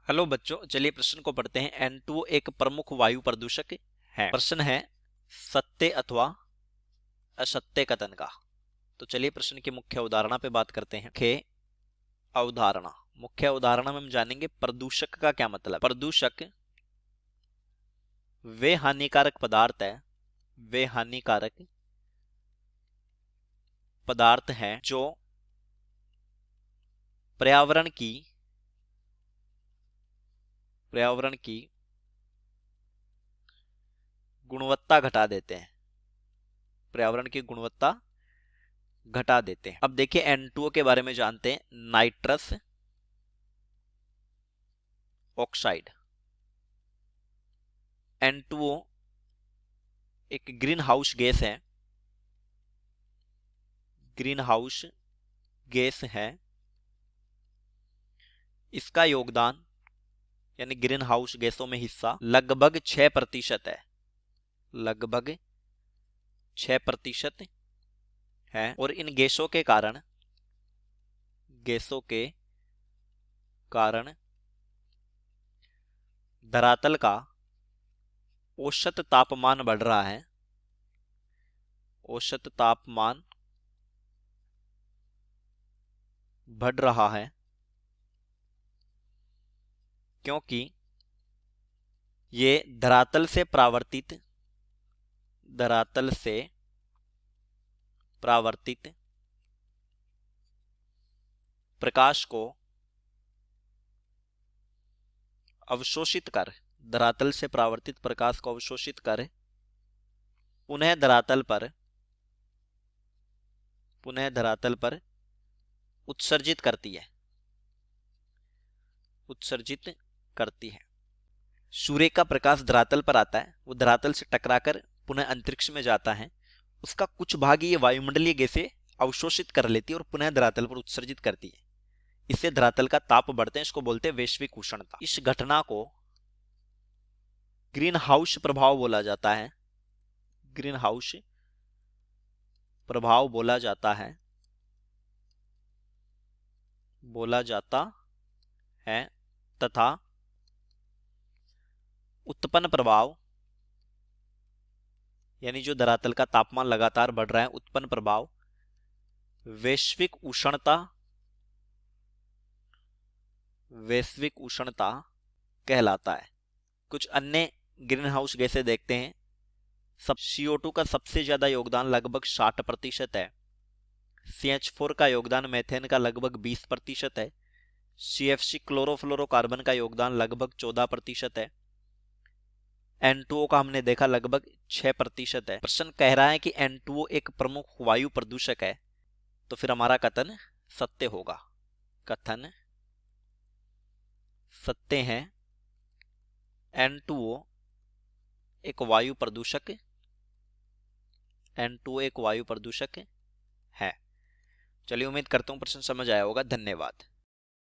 Hello बच्चों, चलिए प्रश्न को पढ़ते हैं। N2O एक प्रमुख वायु प्रदूषक है। प्रश्न है सत्य अथवा असत्य कथन का। तो चलिए प्रश्न की मुख्य अवधारणा पे बात करते हैं। मुख्य अवधारणा में हम जानेंगे प्रदूषक का क्या मतलब। प्रदूषक वे हानिकारक पदार्थ है, वे हानिकारक पदार्थ हैं जो पर्यावरण की गुणवत्ता घटा देते हैं, पर्यावरण की गुणवत्ता घटा देते हैं। अब देखिए N2O के बारे में जानते हैं। नाइट्रस ऑक्साइड, N2O एक ग्रीन हाउस गैस है, ग्रीन हाउस गैस है। इसका योगदान यानी ग्रीन हाउस गैसों में हिस्सा लगभग 6% है, लगभग 6% है। और इन गैसों के कारण धरातल का औसत तापमान बढ़ रहा है, औसत तापमान बढ़ रहा है, क्योंकि ये धरातल से परावर्तित प्रकाश को अवशोषित कर, धरातल से परावर्तित प्रकाश को अवशोषित कर पुनः धरातल पर उत्सर्जित करती है। सूर्य का प्रकाश धरातल पर आता है, वो धरातल से टकराकर पुनः अंतरिक्ष में जाता है। उसका कुछ भाग ये वायुमंडलीय गैसें अवशोषित कर लेती है और पुनः धरातल पर उत्सर्जित करती है। इससे धरातल का ताप बढ़ते हैं, इसको बोलते हैं वैश्विक उष्णता। इस घटना को ग्रीन हाउस प्रभाव बोला जाता है, ग्रीन हाउस प्रभाव बोला जाता है तथा उत्पन्न प्रभाव यानी जो धरातल का तापमान लगातार बढ़ रहा है, उत्पन्न प्रभाव वैश्विक उष्णता कहलाता है। कुछ अन्य ग्रीन हाउस गैसें देखते हैं। CO2 का सबसे ज्यादा योगदान लगभग 60% है। CH4 का योगदान मेथेन का लगभग 20% है। CFC क्लोरोफ्लोरोकार्बन का योगदान लगभग 14% है। N2O का हमने देखा लगभग 6% है। प्रश्न कह रहा है कि N2O एक प्रमुख वायु प्रदूषक है, तो फिर हमारा कथन सत्य होगा। कथन सत्य है, N2O एक वायु प्रदूषक है। चलिए उम्मीद करता हूं प्रश्न समझ आया होगा। धन्यवाद।